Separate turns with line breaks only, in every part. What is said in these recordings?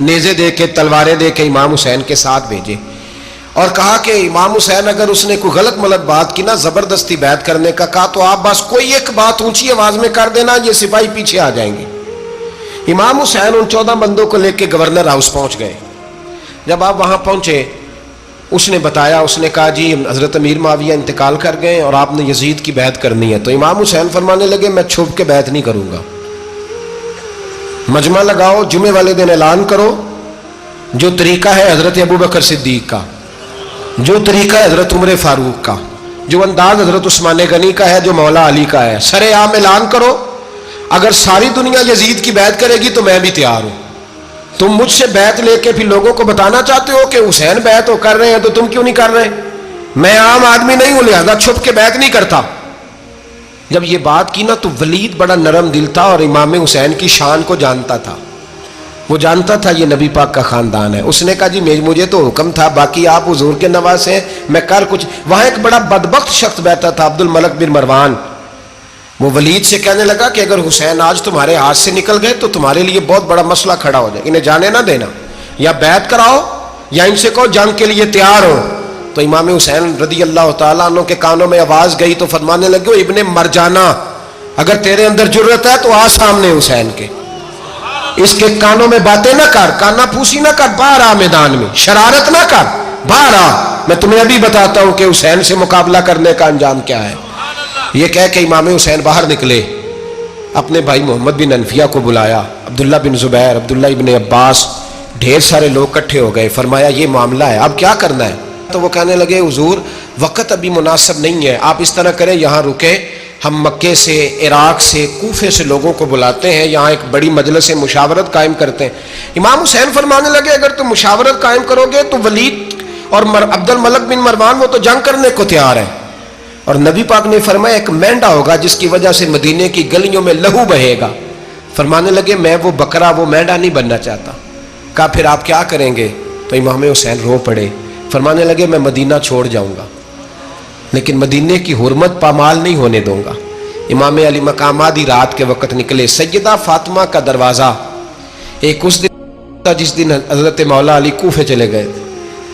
نیزے دے کے تلواریں دے کے امام حسین کے ساتھ بھیجے اور کہا کہ امام حسین اگر اس نے کوئی غلط ملت بات کی نا زبردستی بیعت کرنے کا کہا تو آپ بس کوئی ایک بات اونچی آواز میں کر دینا یہ سپاہی پیچھے آ جائیں گے۔ امام حسین ان 14 بندوں کو لے کے گورنر ہاؤس پہنچ گئے۔ جب آپ وہاں پہنچے اس نے بتایا، اس نے کہا جی حضرت امیر معاویہ انتقال کر گئے اور آپ نے یزید کی بیعت کرنی ہے۔ تو امام حسین فرمانے لگے میں چھپ کے بیعت نہیں کروں گا، مجمع لگاؤ، جمعے والے دن اعلان کرو، جو طریقہ ہے حضرت ابوبکر صدیق کا، جو طریقہ ہے حضرت عمر فاروق کا، جو انداز حضرت عثمان غنی کا ہے، جو مولا علی کا ہے، سر عام اعلان کرو، اگر ساری دنیا یزید کی بیعت کرے گی تو میں بھی تیار ہوں۔ تم مجھ سے بیعت لے کے پھر لوگوں کو بتانا چاہتے ہو کہ حسین بیعت ہو کر رہے ہیں تو تم کیوں نہیں کر رہے؟ میں عام آدمی نہیں ہوں لہذا چھپ کے بیعت نہیں کرتا۔ جب یہ بات کی نا تو ولید بڑا نرم دل تھا اور امام حسین کی شان کو جانتا تھا، وہ جانتا تھا یہ نبی پاک کا خاندان ہے۔ اس نے کہا جی مجھے تو حکم تھا، باقی آپ حضور کے نواز ہیں، میں کر کچھ۔ وہاں ایک بڑا بدبخت شخص بیٹھا تھا عبد الملک بن مروان، وہ ولید سے کہنے لگا کہ اگر حسین آج تمہارے ہاتھ سے نکل گئے تو تمہارے لیے بہت بڑا مسئلہ کھڑا ہو جائے، انہیں جانے نہ دینا، یا بیعت کراؤ یا ان سے کہو جنگ کے لیے تیار ہو۔ تو امام حسین رضی اللہ تعالیٰ عنہ کے کانوں میں آواز گئی تو فرمانے لگے ابن مرجانہ اگر تیرے اندر جرت ہے تو آ سامنے حسین کے، اس کے کانوں میں باتیں نہ کر، کانا پھوسی نہ کر، باہر آ میدان میں، شرارت نہ کر، باہر آ، میں تمہیں ابھی بتاتا ہوں کہ حسین سے مقابلہ کرنے کا انجام کیا ہے۔ یہ کہہ کہ امام حسین باہر نکلے، اپنے بھائی محمد بن انفیہ کو بلایا، عبداللہ بن زبیر، عبداللہ ابن عباس، ڈھیر سارے لوگ کٹھے ہو گئے۔ فرمایا یہ معاملہ ہے، اب کیا کرنا ہے؟ تو وہ کہنے لگے حضور وقت ابھی مناسب نہیں ہے، آپ اس طرح کریں یہاں رکے، ہم مکے سے، عراق سے، کوفے سے لوگوں کو بلاتے ہیں، یہاں ایک بڑی مجلس مشاورت قائم کرتے ہیں۔ امام حسین فرمانے لگے اگر تم مشاورت قائم کرو گے تو ولید اور عبد الملک بن مروان وہ تو جنگ کرنے کو تیار ہے، اور نبی پاک نے فرمایا ایک مینڈا ہوگا جس کی وجہ سے مدینے کی گلیوں میں لہو بہے گا۔ فرمانے لگے میں وہ بکرا، وہ مینڈا نہیں بننا چاہتا۔ کہا پھر آپ کیا کریں گے؟ تو امام حسین رو پڑے، فرمانے لگے میں مدینہ چھوڑ جاؤں گا لیکن مدینے کی حرمت پامال نہیں ہونے دوں گا۔ امام علی مقام آدھی رات کے وقت نکلے، سیدہ فاطمہ کا دروازہ ایک اس دن تھا جس دن حضرت مولا علی کوفے چلے گئے تھے،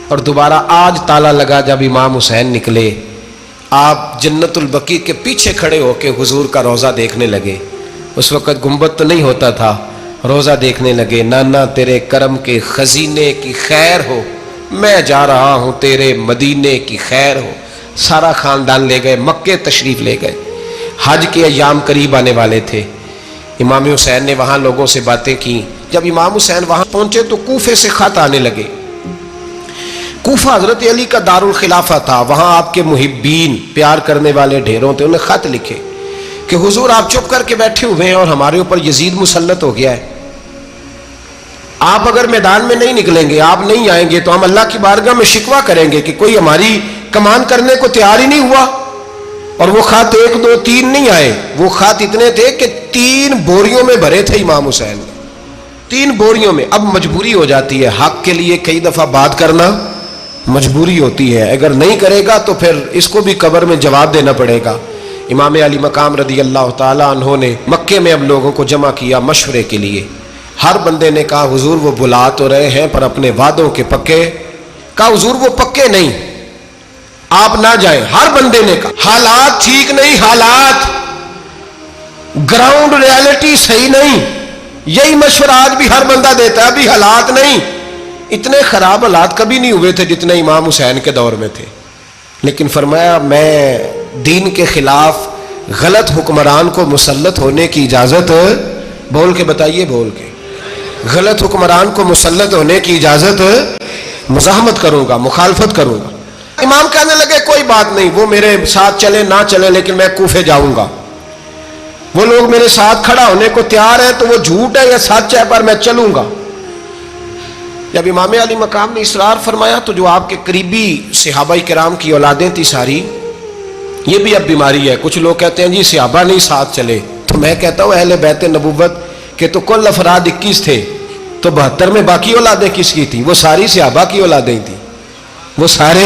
اور دوبارہ آج تالا لگا جب امام حسین نکلے۔ آپ جنت البقیع کے پیچھے کھڑے ہو کے حضور کا روضہ دیکھنے لگے، اس وقت گنبد تو نہیں ہوتا تھا، روضہ دیکھنے لگے۔ نانا تیرے کرم کے خزینے کی خیر ہو، میں جا رہا ہوں تیرے مدینے کی خیر ہو۔ سارا خاندان لے گئے، مکے تشریف لے گئے، حج کے ایام قریب آنے والے تھے۔ امام حسین نے وہاں لوگوں سے باتیں کی۔ جب امام حسین وہاں پہنچے تو کوفے سے خط آنے لگے۔ کوفہ حضرت علی کا دارالخلافہ تھا، وہاں آپ کے محبین، پیار کرنے والے ڈھیروں تھے، انہیں خط لکھے کہ حضور آپ چپ کر کے بیٹھے ہوئے ہیں اور ہمارے اوپر یزید مسلط ہو گیا ہے، آپ اگر میدان میں نہیں نکلیں گے، آپ نہیں آئیں گے تو ہم اللہ کی بارگاہ میں شکوہ کریں گے کہ کوئی ہماری کمان کرنے کو تیار ہی نہیں ہوا۔ اور وہ خط 1 2 3 نہیں آئے، وہ خط اتنے تھے کہ 3 بوریوں میں بھرے تھے امام حسین، 3 بوریوں میں۔ اب مجبوری ہو جاتی ہے، حق کے لیے کئی دفعہ بات کرنا مجبوری ہوتی ہے، اگر نہیں کرے گا تو پھر اس کو بھی قبر میں جواب دینا پڑے گا۔ امام علی مقام رضی اللہ تعالیٰ عنہ نے مکے میں اب لوگوں کو جمع کیا مشورے کے لیے۔ ہر بندے نے کہا حضور وہ بلا تو رہے ہیں پر اپنے وعدوں کے پکے۔ کہا حضور وہ پکے نہیں، آپ نہ جائیں۔ ہر بندے نے کہا حالات ٹھیک نہیں، حالات گراؤنڈ ریالٹی صحیح نہیں، یہی مشورہ آج بھی ہر بندہ دیتا ہے، ابھی حالات نہیں۔ اتنے خراب حالات کبھی نہیں ہوئے تھے جتنے امام حسین کے دور میں تھے، لیکن فرمایا میں دین کے خلاف غلط حکمران کو مسلط ہونے کی اجازت، بول کے بتائیے، بول کے، غلط حکمران کو مسلط ہونے کی اجازت، مزاحمت کروں گا، مخالفت کروں گا۔ امام کہنے لگے کوئی بات نہیں، وہ میرے ساتھ چلے نہ چلے لیکن میں کوفے جاؤں گا، وہ لوگ میرے ساتھ کھڑا ہونے کو تیار ہے تو وہ جھوٹ ہے یا سچ ہے پر میں چلوں گا۔ جب امام علی مقام نے اصرار فرمایا تو جو آپ کے قریبی صحابہ کرام کی اولادیں تھی ساری، یہ بھی اب بیماری ہے، کچھ لوگ کہتے ہیں جی صحابہ نہیں ساتھ چلے، تو میں کہتا ہوں اہل بیت نبوت کے تو کل افراد 21 تھے، تو 72 میں باقی اولادیں کس کی تھیں؟ وہ ساری صحابہ کی اولادیں تھیں، وہ سارے۔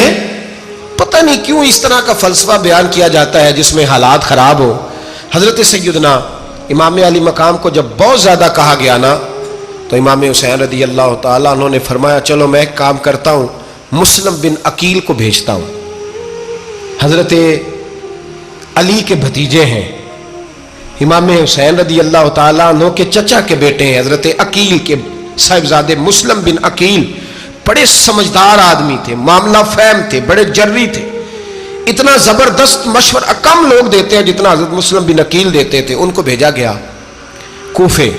پتہ نہیں کیوں اس طرح کا فلسفہ بیان کیا جاتا ہے جس میں حالات خراب ہو۔ حضرت سیدنا امام علی مقام کو جب بہت زیادہ کہا گیا نا تو امام حسین رضی اللہ تعالیٰ عنہ نے فرمایا چلو میں ایک کام کرتا ہوں، مسلم بن عقیل کو بھیجتا ہوں، حضرت علی کے بھتیجے ہیں، امام حسین رضی اللہ تعالیٰ عنہ کے چچا کے بیٹے ہیں، حضرت عقیل کے صاحبزادے مسلم بن عقیل بڑے سمجھدار آدمی تھے، معاملہ فہم تھے، بڑے جری تھے، اتنا زبردست مشورہ کم لوگ دیتے ہیں جتنا حضرت مسلم بن عقیل دیتے تھے۔ ان کو بھیجا گیا کوفے۔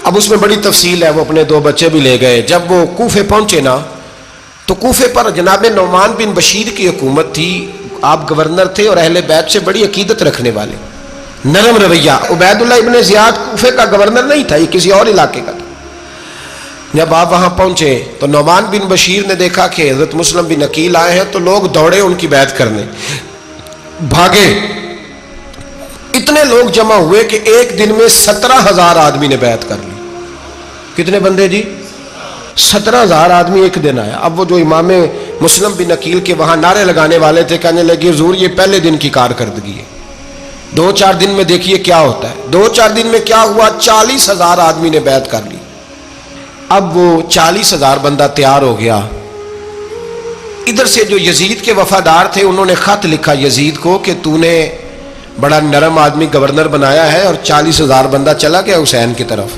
اب اس میں بڑی تفصیل ہے، وہ اپنے 2 بچے بھی لے گئے۔ جب وہ کوفے پہنچے نا تو کوفے پر جناب نعمان بن بشیر کی حکومت تھی، آپ گورنر تھے اور اہل بیت سے بڑی عقیدت رکھنے والے، نرم رویہ۔ عبید اللہ ابن زیاد کوفے کا گورنر نہیں تھا، یہ کسی اور علاقے کا تھا۔ جب آپ وہاں پہنچے تو نعمان بن بشیر نے دیکھا کہ حضرت مسلم بن عقیل آئے ہیں، تو لوگ دوڑے ان کی بیعت کرنے، بھاگے، اتنے لوگ جمع ہوئے کہ ایک دن میں 17,000 آدمی نے بیعت کر لی۔ کتنے بندے جی؟ 17,000 آدمی ایک دن آیا۔ اب وہ جو امام مسلم بن عقیل کے وہاں نعرے لگانے والے تھے، کہنے لگے حضور یہ پہلے دن کی کارکردگی ہے، 2-4 دن میں دیکھیے کیا ہوتا ہے۔ 2-4 دن میں کیا ہوا؟ 40,000 آدمی نے بیعت کر لی۔ اب وہ 40,000 بندہ تیار ہو گیا۔ ادھر سے جو یزید کے وفادار تھے انہوں نے خط لکھا یزید کو کہ تو نے بڑا نرم آدمی گورنر بنایا ہے اور 40,000 بندہ چلا گیا حسین کی طرف،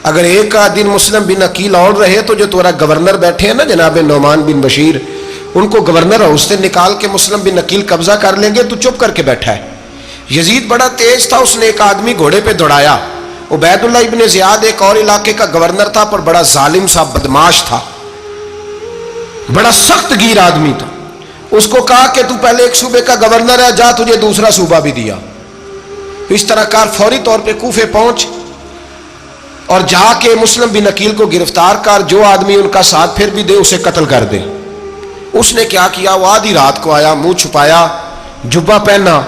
اگر ایک دن مسلم بن عقیل اور رہے تو جو تمہارا گورنر بیٹھے ہیں نا جناب نعمان بن بشیر، ان کو گورنر ہاؤس سے نکال کے مسلم بن عقیل قبضہ کر لیں گے، تو چپ کر کے بیٹھا ہے۔ یزید بڑا تیز تھا، اس نے ایک آدمی گھوڑے پہ دوڑایا۔ عبید اللہ ابن زیاد ایک اور علاقے کا گورنر تھا، پر بڑا ظالم سا بدماش تھا، بڑا سخت گیر آدمی تھا۔ اس کو کہا کہ تو پہلے ایک صوبے کا گورنر ہے، جا تجھے دوسرا صوبہ بھی دیا۔ اس طرح کار فوری طور پہ کوفے پہنچ اور جا کے مسلم بن عقیل کو گرفتار کر، جو آدمی ان کا ساتھ پھر بھی دے اسے قتل کر دے۔ اس نے کیا کیا؟ وہ آدھی رات کو آیا، منہ چھپایا، جبہ پہنا،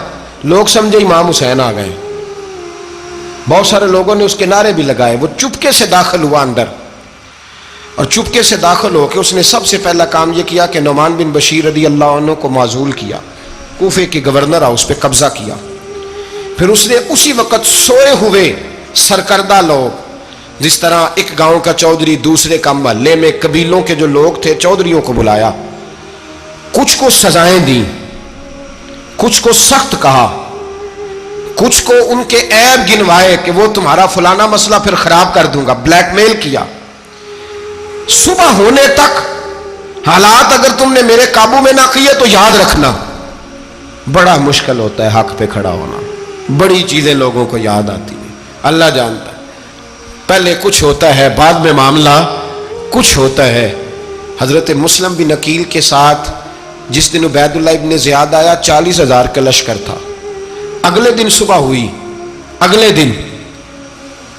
لوگ سمجھے امام حسین آ گئے۔ بہت سارے لوگوں نے اس کے نعرے بھی لگائے۔ وہ چپکے سے داخل ہوا اندر، اور چپکے سے داخل ہو کے اس نے سب سے پہلا کام یہ کیا کہ نعمان بن بشیر رضی اللہ عنہ کو معزول کیا، کوفے کے گورنر ہاؤس پہ قبضہ کیا۔ پھر اس نے اسی وقت سوئے ہوئے سرکردہ لوگ، جس طرح ایک گاؤں کا چودھری دوسرے کا محلے میں قبیلوں کے جو لوگ تھے چودھریوں کو بلایا، کچھ کو سزائیں دیں، کچھ کو سخت کہا، کچھ کو ان کے عیب گنوائے کہ وہ تمہارا فلانا مسئلہ پھر خراب کر دوں گا، بلیک میل کیا۔ صبح ہونے تک حالات اگر تم نے میرے قابو میں نہ کیے تو یاد رکھنا بڑا مشکل ہوتا ہے حق پہ کھڑا ہونا، بڑی چیزیں لوگوں کو یاد آتی ہیں، اللہ جانتا ہے۔ پہلے کچھ ہوتا ہے، بعد میں معاملہ کچھ ہوتا ہے۔ حضرت مسلم بن عقیل کے ساتھ جس دن عبید اللہ ابن زیاد آیا 40,000 کا لشکر تھا۔ اگلے دن صبح ہوئی، اگلے دن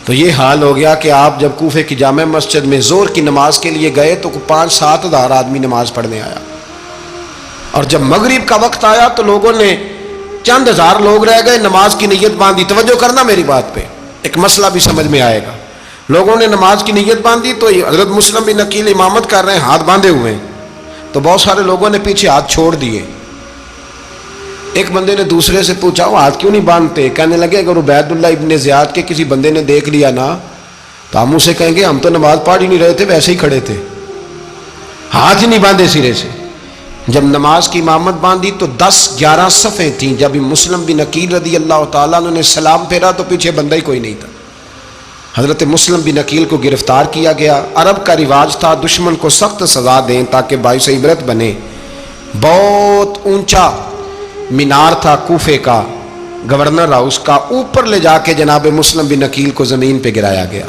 تو یہ حال ہو گیا کہ آپ جب کوفے کی جامع مسجد میں زور کی نماز کے لیے گئے تو 5-7 ہزار آدمی نماز پڑھنے آیا، اور جب مغرب کا وقت آیا تو لوگوں نے چند ہزار لوگ رہ گئے، نماز کی نیت باندھی۔ توجہ کرنا میری بات پہ، ایک مسئلہ بھی سمجھ میں آئے گا۔ لوگوں نے نماز کی نیت باندھی تو حضرت مسلم بن عقیل امامت کر رہے ہیں، ہاتھ باندھے ہوئے ہیں، تو بہت سارے لوگوں نے پیچھے ہاتھ چھوڑ دیے۔ ایک بندے نے دوسرے سے پوچھا وہ ہاتھ کیوں نہیں باندھتے؟ کہنے لگے اگر عبید اللہ ابن زیاد کے کسی بندے نے دیکھ لیا نا تو ہم اسے کہیں گے ہم تو نماز پڑھ ہی نہیں رہے تھے، ویسے ہی کھڑے تھے، ہاتھ ہی نہیں باندھے سرے سے۔ جب نماز کی امامت باندھی تو 10-11 صفیں تھیں۔ جب مسلم بن عقیل رضی اللہ تعالیٰ عنہ نے سلام پھیرا تو پیچھے بندہ ہی کوئی نہیں تھا۔ حضرت مسلم بن عقیل کو گرفتار کیا گیا۔ عرب کا رواج تھا دشمن کو سخت سزا دیں تاکہ باعث عبرت بنے۔ بہت اونچا مینار تھا کوفے کا، گورنر ہاؤس کا، اوپر لے جا کے جناب مسلم بن عقیل کو زمین پہ گرایا گیا۔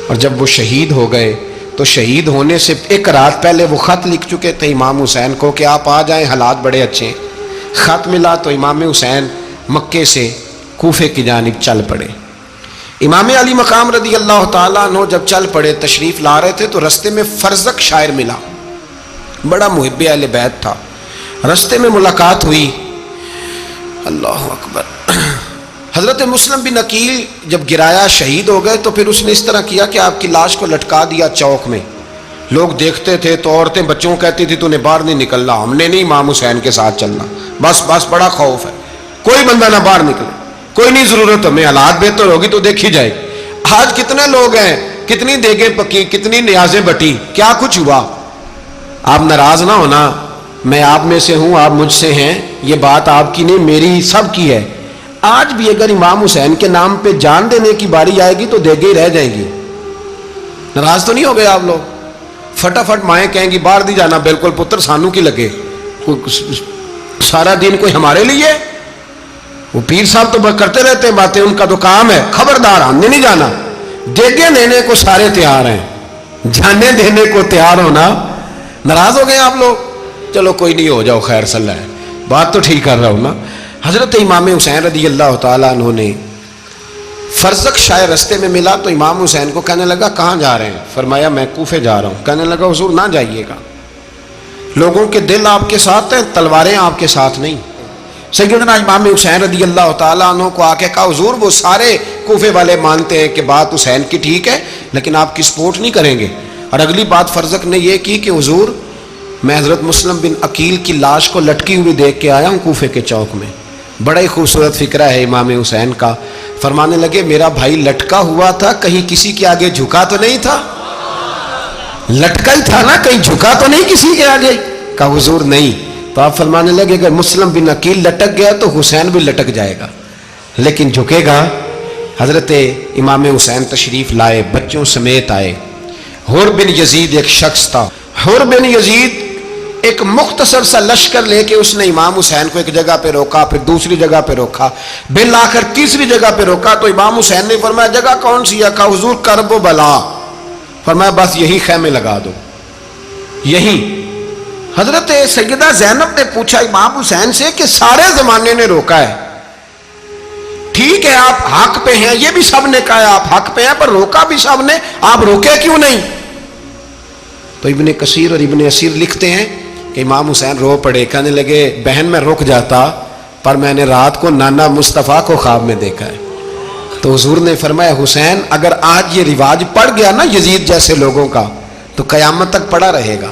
اور جب وہ شہید ہو گئے تو شہید ہونے سے ایک رات پہلے وہ خط لکھ چکے تھے امام حسین کو کہ آپ آ جائیں، حالات بڑے اچھے ہیں۔ خط ملا تو امام حسین مکے سے کوفے کی جانب چل پڑے۔ امام علی مقام رضی اللہ تعالیٰ عنہ جب چل پڑے، تشریف لا رہے تھے تو رستے میں فرزق شاعر ملا، بڑا محب اہل بیت تھا۔ رستے میں ملاقات ہوئی، اللہ اکبر۔ حضرت مسلم بن عقیل جب گرایا شہید ہو گئے تو پھر اس نے اس طرح کیا کہ آپ کی لاش کو لٹکا دیا چوک میں۔ لوگ دیکھتے تھے تو عورتیں بچوں کہتی تھی تو نے باہر نہیں نکلنا، ہم نے نہیں امام حسین کے ساتھ چلنا، بس بڑا خوف ہے، کوئی بندہ نہ باہر نکلے، کوئی نہیں ضرورت، ہمیں حالات بہتر ہوگی تو دیکھی جائے۔ آج کتنے لوگ ہیں, کتنی دیگیں پکی, کتنی نیازیں بٹی, کیا کچھ ہوا. آپ ناراض نہ ہونا, میں آپ میں سے ہوں, آپ مجھ سے ہیں, یہ بات آپ کی نہیں میری سب کی ہے. آج بھی اگر امام حسین کے نام پہ جان دینے کی باری آئے گی تو دیگیں رہ جائیں گی. ناراض تو نہیں ہو گئے آپ لوگ؟ فٹافٹ مائیں کہیں گی باہر دی جانا, بالکل پتر سانو کی لگے, سارا دن کوئی ہمارے لیے. وہ پیر صاحب تو کرتے رہتے ہیں باتیں, ان کا تو کام ہے. خبردار, ہم نے نہیں جانا. دیگیں دینے کو سارے تیار ہیں, جانے دینے کو تیار ہونا. ناراض ہو گئے آپ لوگ؟ چلو کوئی نہیں, ہو جاؤ, خیر صلی اللہ ہے, بات تو ٹھیک کر رہا ہوں نا. حضرت امام حسین رضی اللہ تعالیٰ عنہ نے فرزق شاہ رستے میں ملا تو امام حسین کو کہنے لگا کہاں جا رہے ہیں؟ فرمایا میں کوفے جا رہا ہوں. کہنے لگا حضور نہ جائیے گا, لوگوں کے دل آپ کے ساتھ ہیں, تلواریں آپ کے ساتھ نہیں. سیدنا امام حسین رضی اللہ تعالیٰ عنہ کو آ کے کہا حضور وہ سارے کوفے والے مانتے ہیں کہ بات حسین کی ٹھیک ہے لیکن آپ کی سپورٹ نہیں کریں گے. اور اگلی بات فرزق نے یہ کی کہ حضور میں حضرت مسلم بن عقیل کی لاش کو لٹکی ہوئی دیکھ کے آیا ہوں کوفے کے چوک میں. بڑا ہی خوبصورت فکرہ ہے امام حسین کا. فرمانے لگے میرا بھائی لٹکا ہوا تھا, کہیں کسی کے آگے جھکا تو نہیں تھا؟ لٹکا ہی تھا نا, کہیں جھکا تو نہیں کسی کے آگے؟ کہا حضور نہیں. تو آپ فرمانے لگے اگر مسلم بن عقیل لٹک گیا تو حسین بھی لٹک جائے گا, لیکن جھکے گا. حضرت امام حسین تشریف لائے, بچوں سمیت آئے. حر بن یزید ایک شخص تھا. حر بن یزید ایک مختصر سا لشکر لے کے اس نے امام حسین کو ایک جگہ پہ روکا, پھر دوسری جگہ پہ روکا, بالآخر تیسری جگہ پہ روکا. تو امام حسین نے فرمایا جگہ کون سی ہے؟ کہا حضور کرب و بلا. فرمایا بس یہی خیمے لگا دو, یہی. حضرت سیدہ زینب نے پوچھا امام حسین سے کہ سارے زمانے نے روکا ہے, ٹھیک ہے آپ حق پہ ہیں, یہ بھی سب نے کہا آپ حق پہ ہیں, پر روکا بھی سب نے, آپ روکے کیوں نہیں؟ تو ابن کثیر اور ابن اسیر لکھتے ہیں کہ امام حسین رو پڑے, کہنے لگے بہن میں رک جاتا پر میں نے رات کو نانا مصطفیٰ کو خواب میں دیکھا ہے. تو حضور نے فرمایا حسین اگر آج یہ رواج پڑ گیا نا یزید جیسے لوگوں کا تو قیامت تک پڑا رہے گا.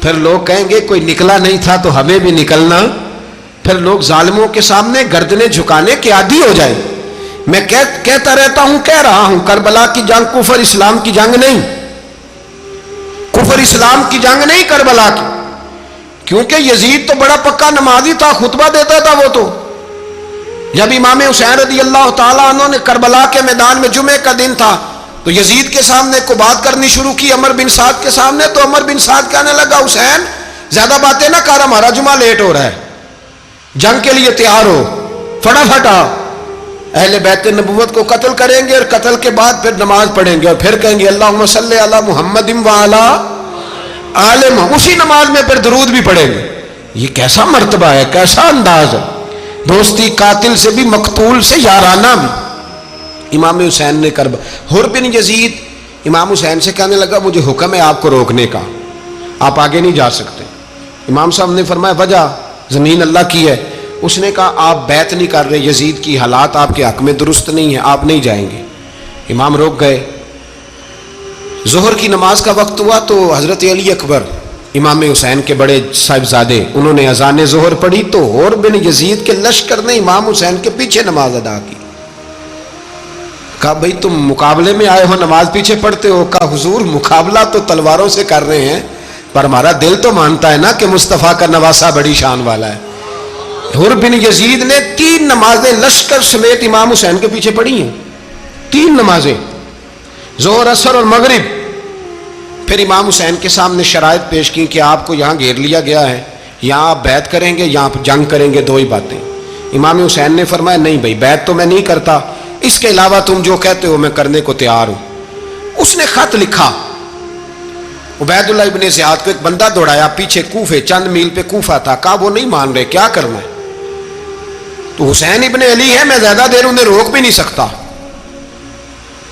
پھر لوگ کہیں گے کوئی نکلا نہیں تھا تو ہمیں بھی نکلنا. پھر لوگ ظالموں کے سامنے گردنیں جھکانے کے عادی ہو جائیں. میں کہتا رہتا ہوں, کہہ رہا ہوں, کربلا کی جنگ کفر اسلام کی جنگ نہیں, کفر اسلام کی جنگ نہیں کربلا کی. کیونکہ یزید تو بڑا پکا نمازی تھا, خطبہ دیتا تھا. وہ تو جب امام حسین رضی اللہ تعالیٰ عنہ نے کربلا کے میدان میں جمعے کا دن تھا تو یزید کے سامنے کو بات کرنی شروع کی, عمر بن سعد کے سامنے. تو عمر بن سعد کہنے لگا حسین زیادہ باتیں نہ کر, ہمارا جمعہ لیٹ ہو رہا ہے, جنگ کے لیے تیار ہو, فٹافٹ آ. اہل بیت نبوت کو قتل کریں گے اور قتل کے بعد پھر نماز پڑھیں گے اور پھر کہیں گے اللہم صلی علی محمد وعلی آل محمد, اسی نماز میں پھر درود بھی پڑھیں گے. یہ کیسا مرتبہ ہے, کیسا انداز ہے, دوستی قاتل سے بھی مقتول سے یارانہ بھی. امام حسین نے کرب. حر بن یزید امام حسین سے کہنے لگا مجھے حکم ہے آپ کو روکنے کا, آپ آگے نہیں جا سکتے. امام صاحب نے فرمایا وجہ زمین اللہ کی ہے. اس نے کہا آپ بیعت نہیں کر رہے, یزید کی حالات آپ کے حق میں درست نہیں ہیں, آپ نہیں جائیں گے. امام روک گئے. ظہر کی نماز کا وقت ہوا تو حضرت علی اکبر امام حسین کے بڑے صاحبزادے انہوں نے اذان ظہر پڑھی تو حر بن یزید کے لشکر نے امام حسین کے پیچھے نماز ادا کی. کہا بھئی تم مقابلے میں آئے ہو, نماز پیچھے پڑھتے ہو؟ کہا حضور مقابلہ تو تلواروں سے کر رہے ہیں پر ہمارا دل تو مانتا ہے نا کہ مصطفیٰ کا نواسہ بڑی شان والا ہے. حر بن یزید نے 3 نمازیں لشکر سمیت امام حسین کے پیچھے پڑھی ہیں, 3 نمازیں, ظہر اثر اور مغرب. پھر امام حسین کے سامنے شرائط پیش کی کہ آپ کو یہاں گھیر لیا گیا ہے, یہاں آپ بیعت کریں گے, یہاں جنگ کریں گے, 2 ہی باتیں. امام حسین نے فرمایا نہیں بھائی بیعت تو میں نہیں کرتا, اس کے علاوہ تم جو کہتے ہو میں کرنے کو تیار ہوں. اس نے خط لکھا, عبید اللہ ابن زیاد کو ایک بندہ دوڑایا پیچھے, کوفے چند میل پہ کوفہ تھا. کہا وہ نہیں مان رہے, کیا کرنا ہے؟ تو حسین ابن علی ہے, میں زیادہ دیر انہیں روک بھی نہیں سکتا.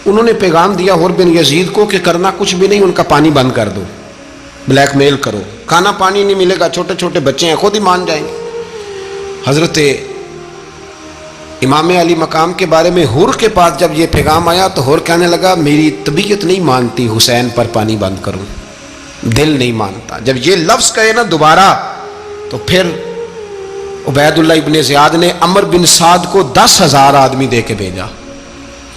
انہوں نے پیغام دیا حر بن یزید کو کہ کرنا کچھ بھی نہیں, ان کا پانی بند کر دو, بلیک میل کرو, کھانا پانی نہیں ملے گا, چھوٹے چھوٹے بچے ہیں, خود ہی مان جائیں گے. حضرت امام علی مقام کے بارے میں حر کے پاس جب یہ پیغام آیا تو حر کہنے لگا میری طبیعت نہیں مانتی حسین پر پانی بند کروں, دل نہیں مانتا. جب یہ لفظ کہے نا دوبارہ تو پھر عبید اللہ ابن زیاد نے عمر بن سعد کو 10,000 آدمی دے کے بھیجا.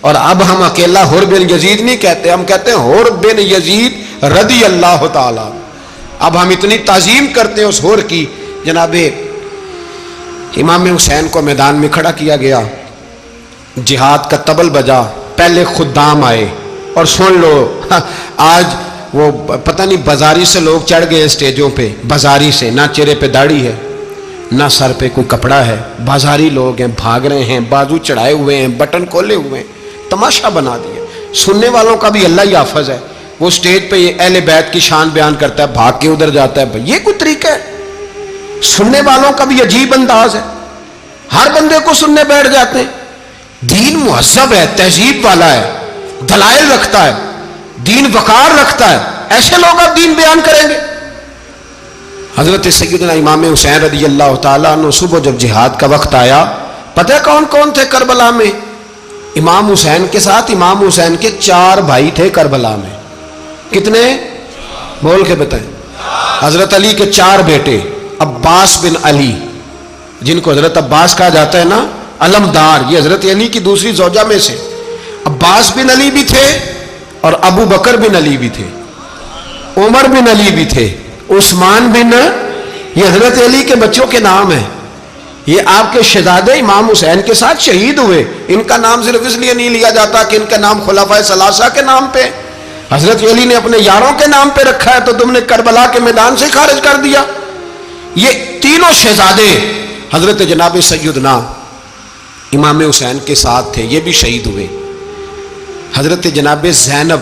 اور اب ہم اکیلا حر بن یزید نہیں کہتے، ہم کہتے ہیں حر بن یزید رضی اللہ تعالی۔ اب ہم اتنی تعظیم کرتے ہیں اس حر کی۔ جناب امام حسین کو میدان میں کھڑا کیا گیا، جہاد کا طبل بجا، پہلے خدام آئے، اور سن لو آج وہ پتہ نہیں بازاری سے لوگ چڑھ گئے اسٹیجوں پہ، بازاری سے، نہ چہرے پہ داڑھی ہے نہ سر پہ کوئی کپڑا ہے، بازاری لوگ ہیں، بھاگ رہے ہیں، بازو چڑھائے ہوئے ہیں، بٹن کھولے ہوئے ہیں، تماشا بنا دیا۔ سننے والوں کا بھی اللہ ہی حافظ ہے، وہ سٹیج پہ یہ اہل بیت کی شان بیان کرتا ہے، بھاگ کے ادھر جاتا ہے، یہ کوئی طریقہ ہے؟ سننے والوں کا بھی عجیب انداز ہے، ہر بندے کو سننے بیٹھ جاتے ہیں۔ دین مہذب ہے، تہذیب والا ہے، دلائل رکھتا ہے، دین وقار رکھتا ہے، ایسے لوگ اب دین بیان کریں گے؟ حضرت سیدنا امام حسین رضی اللہ تعالیٰ عنہ صبح جب جہاد کا وقت آیا، پتہ ہے کون کون تھے کربلا میں؟ امام حسین کے ساتھ امام حسین کے 4 بھائی تھے کربلا میں۔ کتنے؟ بول کے بتائیں۔ حضرت علی کے 4 بیٹے، عباس بن علی، جن کو حضرت عباس کہا جاتا ہے نا، علمدار، یہ حضرت علی کی دوسری زوجہ میں سے عباس بن علی بھی تھے، اور ابو بکر بن علی بھی تھے، عمر بن علی بھی تھے، عثمان بن، یہ حضرت علی کے بچوں کے نام ہیں۔ یہ آپ کے شہزادے امام حسین کے ساتھ شہید ہوئے، ان کا نام صرف اس لیے نہیں لیا جاتا کہ ان کا نام خلفائے ثلاثہ کے نام پہ، حضرت علی نے اپنے یاروں کے نام پہ رکھا ہے، تو تم نے کربلا کے میدان سے خارج کر دیا۔ یہ تینوں شہزادے حضرت جناب سیدنا امام حسین کے ساتھ تھے، یہ بھی شہید ہوئے۔ حضرت جناب زینب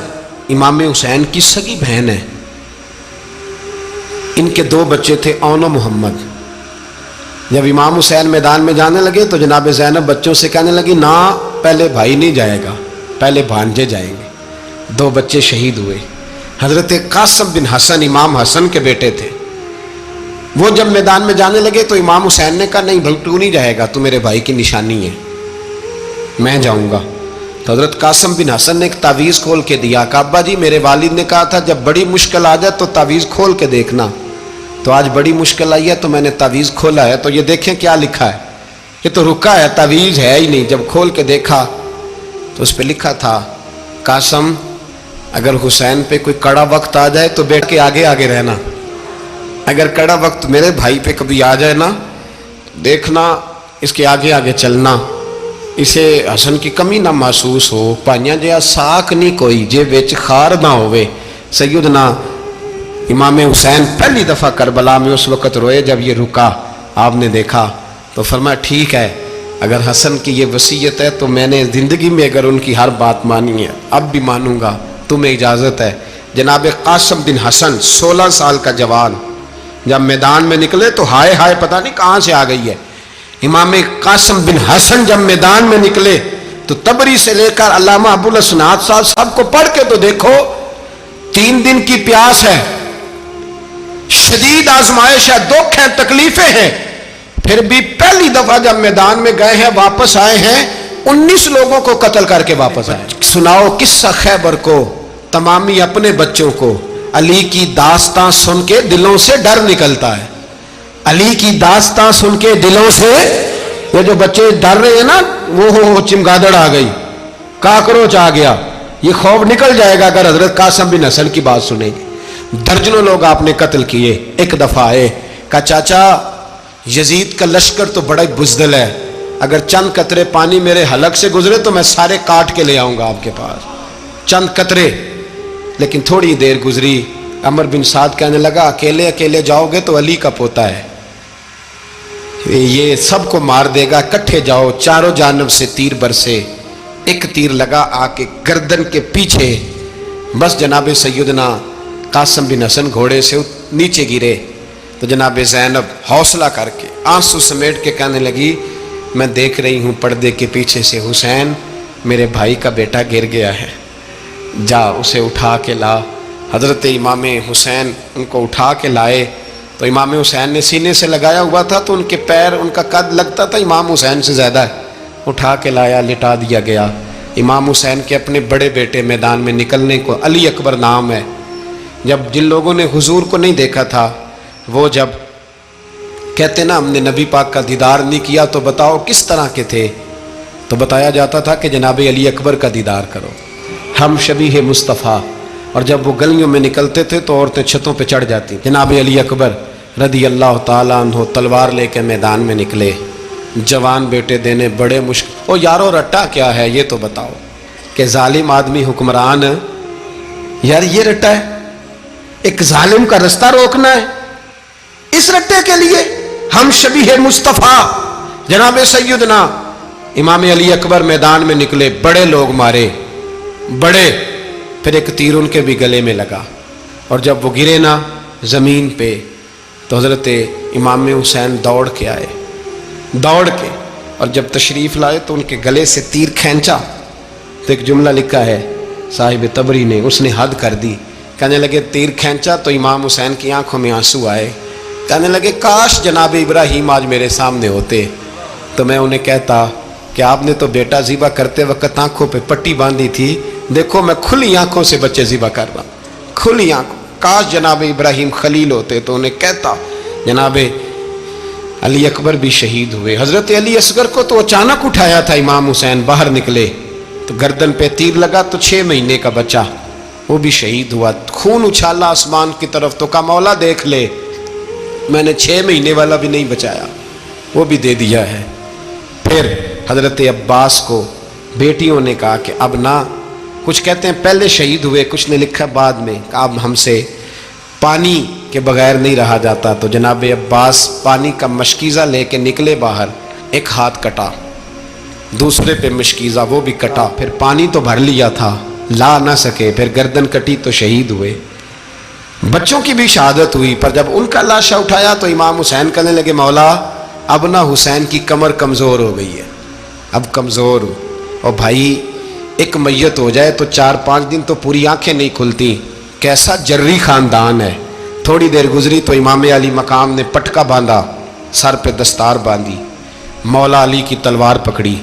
امام حسین کی سگی بہن ہے، ان کے 2 بچے تھے، اون و محمد۔ جب امام حسین میدان میں جانے لگے تو جناب زینب بچوں سے کہنے لگی، نہ پہلے بھائی نہیں جائے گا، پہلے بھانجے جائیں گے۔ 2 بچے شہید ہوئے۔ حضرت قاسم بن حسن امام حسن کے بیٹے تھے، وہ جب میدان میں جانے لگے تو امام حسین نے کہا، نہیں بھائی تو نہیں جائے گا، تو میرے بھائی کی نشانی ہے، میں جاؤں گا۔ تو حضرت قاسم بن حسن نے ایک تعویذ کھول کے دیا کہ ابا جی میرے والد نے کہا تھا جب بڑی مشکل آ جائے تو تعویذ کھول کے دیکھنا، تو آج بڑی مشکل آئی ہے تو میں نے تعویذ کھولا ہے، تو یہ دیکھیں کیا لکھا ہے، یہ تو رکا ہے، تعویذ ہے ہی نہیں۔ جب کھول کے دیکھا تو اس پہ لکھا تھا، قاسم اگر حسین پہ کوئی کڑا وقت آ جائے تو بیٹھ کے آگے آگے رہنا، اگر کڑا وقت میرے بھائی پہ کبھی آ جائے نا، دیکھنا اس کے آگے آگے چلنا، اسے حسن کی کمی نہ محسوس ہو، پائیاں جہاں ساکھ نہیں کوئی جے وچ خار نہ ہوئے۔ سیدنا امام حسین پہلی دفعہ کربلا میں اس وقت روئے جب یہ رکا، آپ نے دیکھا تو فرمایا ٹھیک ہے، اگر حسن کی یہ وصیت ہے تو میں نے زندگی میں اگر ان کی ہر بات مانی ہے اب بھی مانوں گا، تمہیں اجازت ہے۔ جناب قاسم بن حسن 16 سال کا جوان جب میدان میں نکلے تو ہائے ہائے پتہ نہیں کہاں سے آ گئی ہے۔ امام قاسم بن حسن جب میدان میں نکلے تو تبری سے لے کر علامہ ابو الاسناد صاحب کو پڑھ کے تو دیکھو، 3 دن کی پیاس ہے، شدید آزمائش ہے، دکھ ہے، تکلیفیں ہیں، پھر بھی پہلی دفعہ جب میدان میں گئے ہیں واپس آئے ہیں 19 لوگوں کو قتل کر کے واپس آئے۔ سناؤ قصہ خیبر کو، تمامی اپنے بچوں کو، علی کی داستان سن کے دلوں سے ڈر نکلتا ہے، علی کی داستان سن کے دلوں سے، یہ جو بچے ڈر رہے ہیں نا، وہ چمگادڑ آ گئی، کاکروچ آ گیا، یہ خوف نکل جائے گا اگر حضرت قاسم بن حسن کی بات سنیں گے۔ درجنوں لوگ آپ نے قتل کیے۔ ایک دفعہ آئے، کہا چاچا یزید کا لشکر تو بڑا بزدل ہے، اگر چند قطرے پانی میرے حلق سے گزرے تو میں سارے کاٹ کے لے آؤں گا آپ کے پاس، چند قطرے۔ لیکن تھوڑی دیر گزری، عمر بن سعد کہنے لگا اکیلے اکیلے جاؤ گے تو علی کا پوتا ہے، یہ سب کو مار دے گا، کٹھے جاؤ۔ چاروں جانب سے تیر برسے، ایک تیر لگا آ کے گردن کے پیچھے، بس جناب سیدنا قاسم بن حسن گھوڑے سے نیچے گرے۔ تو جناب زینب حوصلہ کر کے آنسو سمیٹ کے کہنے لگی میں دیکھ رہی ہوں پردے کے پیچھے سے حسین میرے بھائی کا بیٹا گر گیا ہے، جا اسے اٹھا کے لا۔ حضرت امام حسین ان کو اٹھا کے لائے تو امام حسین نے سینے سے لگایا ہوا تھا تو ان کے پیر، ان کا قد لگتا تھا امام حسین سے زیادہ ہے، اٹھا کے لایا، لٹا دیا گیا۔ امام حسین کے اپنے بڑے بیٹے میدان میں نکلنے کو، علی اکبر نام ہے، جب جن لوگوں نے حضور کو نہیں دیکھا تھا وہ جب کہتے نا ہم نے نبی پاک کا دیدار نہیں کیا تو بتاؤ کس طرح کے تھے، تو بتایا جاتا تھا کہ جناب علی اکبر کا دیدار کرو، ہم شبیہ مصطفیٰ. اور جب وہ گلیوں میں نکلتے تھے تو عورتیں چھتوں پہ چڑھ جاتی. جناب علی اکبر رضی اللہ تعالیٰ عنہ تلوار لے کے میدان میں نکلے، جوان بیٹے دینے بڑے مشکل. او یارو رٹا کیا ہے یہ تو بتاؤ کہ ظالم آدمی حکمران، یار یہ رٹا ہے، ایک ظالم کا رستہ روکنا ہے. اس رٹے کے لیے ہم شبیہ مصطفیٰ جناب سیدنا امام علی اکبر میدان میں نکلے، بڑے لوگ مارے بڑے، پھر ایک تیر ان کے بھی گلے میں لگا. اور جب وہ گرے نا زمین پہ تو حضرت امام حسین دوڑ کے آئے، دوڑ کے، اور جب تشریف لائے تو ان کے گلے سے تیر کھینچا تو ایک جملہ لکھا ہے صاحب تبری نے، اس نے حد کر دی. کہنے لگے تیر کھینچا تو امام حسین کی آنکھوں میں آنسو آئے. کہنے لگے کاش جناب ابراہیم آج میرے سامنے ہوتے تو میں انہیں کہتا کہ آپ نے تو بیٹا ذبح کرتے وقت آنکھوں پہ پٹی باندھی تھی، دیکھو میں کھلی آنکھوں سے بچے ذبح کر رہا ہوں، کھلی آنکھوں. کاش جناب ابراہیم خلیل ہوتے تو انہیں کہتا. جناب علی اکبر بھی شہید ہوئے. حضرت علی اصغر کو تو اچانک اٹھایا تھا امام حسین، باہر نکلے تو گردن پہ تیر لگا تو 6 مہینے کا بچہ وہ بھی شہید ہوا. خون اچھالا آسمان کی طرف تو کہا مولا دیکھ لے، میں نے 6 مہینے والا بھی نہیں بچایا، وہ بھی دے دیا ہے. پھر حضرت عباس کو بیٹیوں نے کہا کہ اب نہ، کچھ کہتے ہیں پہلے شہید ہوئے، کچھ نے لکھا بعد میں، کہ اب ہم سے پانی کے بغیر نہیں رہا جاتا. تو جناب عباس پانی کا مشکیزہ لے کے نکلے باہر، ایک ہاتھ کٹا، دوسرے پہ مشکیزہ وہ بھی کٹا، پھر پانی تو بھر لیا تھا لا نہ سکے، پھر گردن کٹی تو شہید ہوئے. بچوں کی بھی شہادت ہوئی. پر جب ان کا لاشا اٹھایا تو امام حسین کہنے لگے مولا اب نہ حسین کی کمر کمزور ہو گئی ہے، اب کمزور ہو. اور بھائی ایک میت ہو جائے تو 4-5 دن تو پوری آنکھیں نہیں کھلتی. کیسا جری خاندان ہے. تھوڑی دیر گزری تو امام علی مقام نے پٹکا باندھا، سر پہ دستار باندھی، مولا علی کی تلوار پکڑی،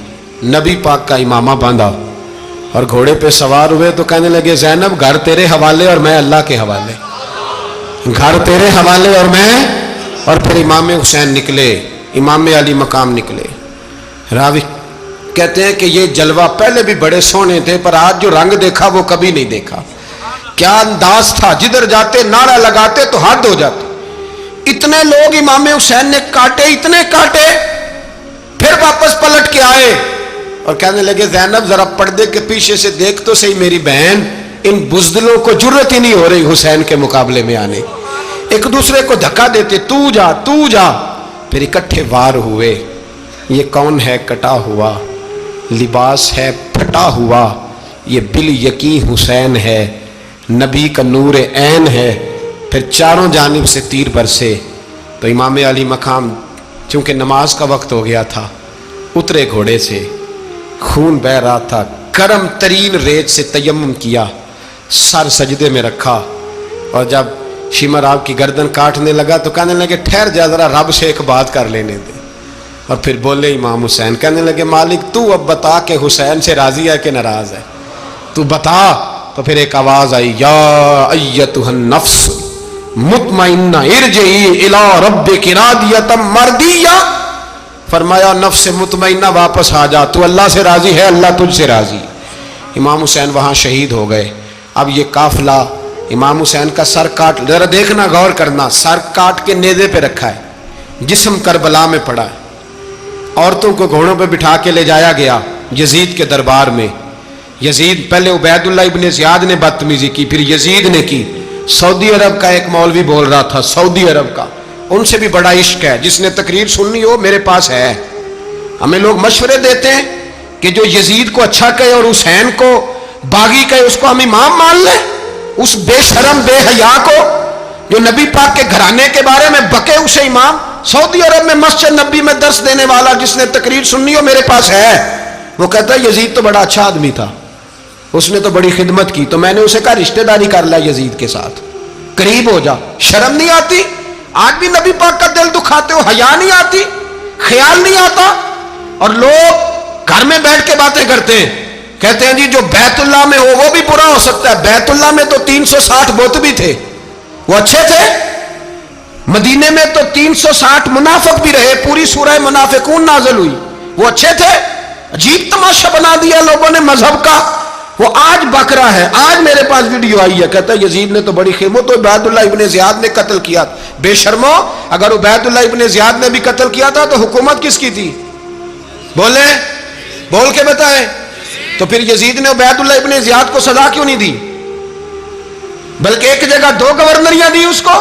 نبی پاک کا امامہ باندھا اور گھوڑے پہ سوار ہوئے. تو کہنے لگے زینب گھر تیرے حوالے اور میں اللہ کے حوالے، گھر تیرے حوالے اور میں. اور پھر امام حسین نکلے، امام علی مقام نکلے. راوی کہتے ہیں کہ یہ جلوہ پہلے بھی بڑے سونے تھے پر آج جو رنگ دیکھا وہ کبھی نہیں دیکھا. کیا انداز تھا، جدھر جاتے نعرہ لگاتے تو حد ہو جاتے. اتنے لوگ امام حسین نے کاٹے، اتنے کاٹے، پھر واپس پلٹ کے آئے اور کہنے لگے زینب ذرا پردے کے پیچھے سے دیکھ تو صحیح میری بہن، ان بزدلوں کو جرت ہی نہیں ہو رہی حسین کے مقابلے میں آنے. ایک دوسرے کو دھکا دیتے، تو جا تو جا. پھر اکٹھے وار ہوئے. یہ کون ہے کٹا ہوا، لباس ہے پھٹا ہوا، یہ بال یقین حسین ہے، نبی کا نور عین ہے. پھر چاروں جانب سے تیر برسے. تو امام علی مقام چونکہ نماز کا وقت ہو گیا تھا، اترے گھوڑے سے، خون بہ رہا تھا، گرم ترین ریت سے تیمم کیا، سر سجدے میں رکھا. اور جب شمر آپ کی گردن کاٹنے لگا تو کہنے لگے ٹھہر جا ذرا رب سے ایک بات کر لینے دے. اور پھر بولے امام حسین، کہنے لگے مالک تو اب بتا کہ حسین سے راضی ہے کہ ناراض ہے، تو بتا. تو پھر ایک آواز آئی، یا ایتھا النفس مطمئنہ ارجعی الی ربک راضیۃ مرضیہ. فرمایا نفس مطمئنہ واپس آ جا، تو اللہ سے راضی ہے، اللہ تجھ سے راضی. امام حسین وہاں شہید ہو گئے. اب یہ قافلہ امام حسین کا سر کاٹ، ذرا دیکھنا غور کرنا، سر کاٹ کے نیزے پہ رکھا ہے، جسم کربلا میں پڑا ہے. عورتوں کو گھوڑوں پہ بٹھا کے لے جایا گیا یزید کے دربار میں. یزید پہلے عبید اللہ ابن زیاد نے بدتمیزی کی، پھر یزید نے کی. سعودی عرب کا ایک مولوی بول رہا تھا، سعودی عرب کا، ان سے بھی بڑا عشق ہے، جس نے تقریر سننی ہو میرے پاس ہے. ہمیں لوگ مشورے دیتے ہیں کہ جو یزید کو اچھا کہے اور حسین کو باغی کہے اس کو ہم امام مان لیں. اس بے شرم بے حیا کو جو نبی پاک کے گھرانے کے بارے میں بکے اسے امام. سعودی عرب میں مسجد نبی میں درس دینے والا جس نے تقریر سننی ہو میرے پاس ہے. وہ کہتا ہے یزید تو بڑا اچھا آدمی تھا، اس نے تو بڑی خدمت کی. تو میں نے اسے کہا رشتہ داری کر لا یزید کے ساتھ، قریب ہو جا. شرم نہیں آتی؟ آج بھی نبی پاک کا دل دکھاتے ہو، حیا نہیں آتی، خیال نہیں آتا. اور لوگ گھر میں بیٹھ کے باتیں کرتے ہیں، کہتے ہیں جی جو بیت اللہ میں ہو وہ بھی برا ہو سکتا ہے. بیت اللہ میں تو 360 بت بھی تھے، وہ اچھے تھے. مدینے میں تو 360 منافق بھی رہے، پوری سورہ منافقون نازل ہوئی، وہ اچھے تھے. عجیب تماشا بنا دیا لوگوں نے مذہب کا. وہ آج بک رہا ہے. آج میرے پاس ویڈیو آئی ہے, کہتا ہے یزید نے تو بڑی خیر, وہ تو عبید اللہ ابن زیاد نے قتل کیا. بے شرمو, اگر عبید اللہ ابن زیاد نے بھی قتل کیا تھا تو حکومت کس کی تھی؟ بولے, بول کے بتائیں. تو پھر یزید نے عبید اللہ ابن زیاد کو سزا کیوں نہیں دی, بلکہ ایک جگہ 2 گورنریاں دی اس کو؟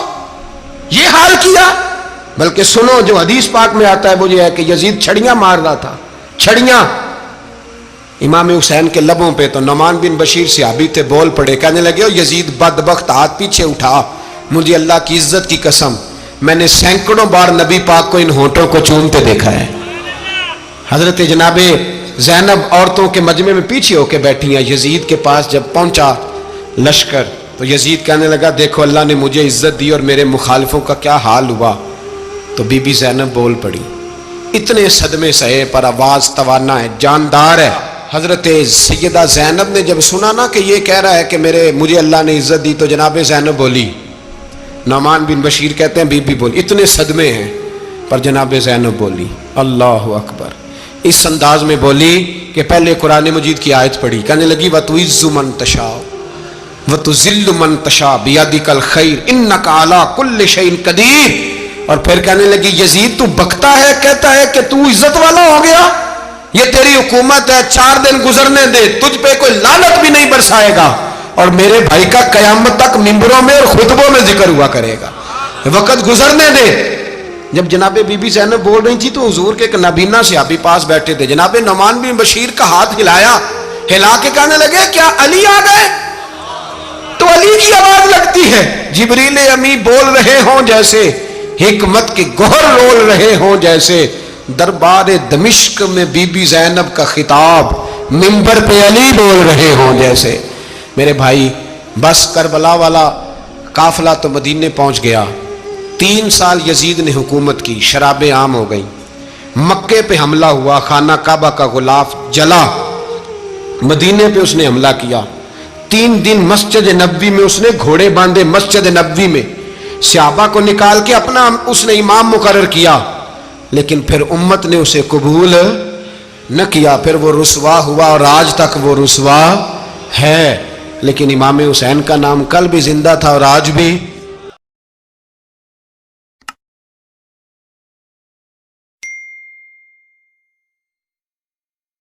یہ حال کیا. بلکہ سنو, جو حدیث پاک میں آتا ہے وہ یہ ہے کہ یزید چھڑیاں مار رہا تھا, چھڑیاں. امام حسین کے لبوں پہ تو نعمان بن بشیر صحابی تھے, بول پڑے, کہنے لگے, یزید بدبخت, ہاتھ پیچھے اٹھا, مجھے اللہ کی عزت کی قسم, میں نے سینکڑوں بار نبی پاک کو ان ہونٹوں کو چومتے دیکھا ہے. حضرت جناب زینب عورتوں کے مجمع میں پیچھے ہو کے بیٹھی ہیں. یزید کے پاس جب پہنچا لشکر تو یزید کہنے لگا, دیکھو اللہ نے مجھے عزت دی اور میرے مخالفوں کا کیا حال ہوا. تو بی بی زینب بول پڑی, اتنے صدمے سہے پر آواز توانا ہے, جاندار ہے. حضرت سیدہ زینب نے جب سنا نا کہ یہ کہہ رہا ہے کہ مجھے اللہ نے عزت دی, تو جناب زینب بولی. نعمان بن بشیر کہتے ہیں بی بی بولی, اتنے صدمے ہیں پر جناب زینب بولی اللہ اکبر. اس انداز میں بولی کہ پہلے قرآن مجید کی آیت پڑھی, کہنے لگی وَتُعِزُّ مَن تَشَاءُ وَتُذِلُّ مَن تَشَاءُ بِيَدِكَ الْخَيْرُ إِنَّكَ عَلَىٰ كُلِّ شَيْءٍ قَدِيرٌ. اور پھر کہنے لگی یزید تو بکتا ہے, کہتا ہے کہ تو عزت والا ہو گیا, یہ تیری حکومت ہے, 4 دن گزرنے دے, تجھ پہ کوئی لعنت بھی نہیں برسائے گا, اور میرے بھائی کا قیامت تک ممبروں میں اور خطبوں میں ذکر ہوا کرے گا, وقت گزرنے دے. جب جناب بی بی زینب بول رہی تھی تو حضور کے ایک نابینا صحابی پاس بیٹھے تھے, جناب نعمان بن بشیر کا ہاتھ ہلایا, ہلا کے کہنے لگے کیا علی آ گئے؟ تو علی کی آواز لگتی ہے, جبریل امی بول رہے ہوں جیسے, حکمت کے گوہر رول رہے ہوں جیسے, دربار دمشق میں بی بی زینب کا خطاب, منبر پہ علی بول رہے ہوں جیسے. میرے بھائی بس کربلا والا قافلہ تو مدینے پہنچ گیا. 3 سال یزید نے حکومت کی, شرابیں عام ہو گئیں, مکے پہ حملہ ہوا, خانہ کعبہ کا غلاف جلا, مدینے پہ اس نے حملہ کیا. 3 دن مسجد نبوی میں اس نے گھوڑے باندھے, مسجد نبوی میں صحابہ کو نکال کے اپنا اس نے امام مقرر کیا, لیکن پھر امت نے اسے قبول نہ کیا. پھر وہ رسوا ہوا اور آج تک وہ رسوا ہے. لیکن امام حسین کا نام کل بھی زندہ تھا اور آج بھی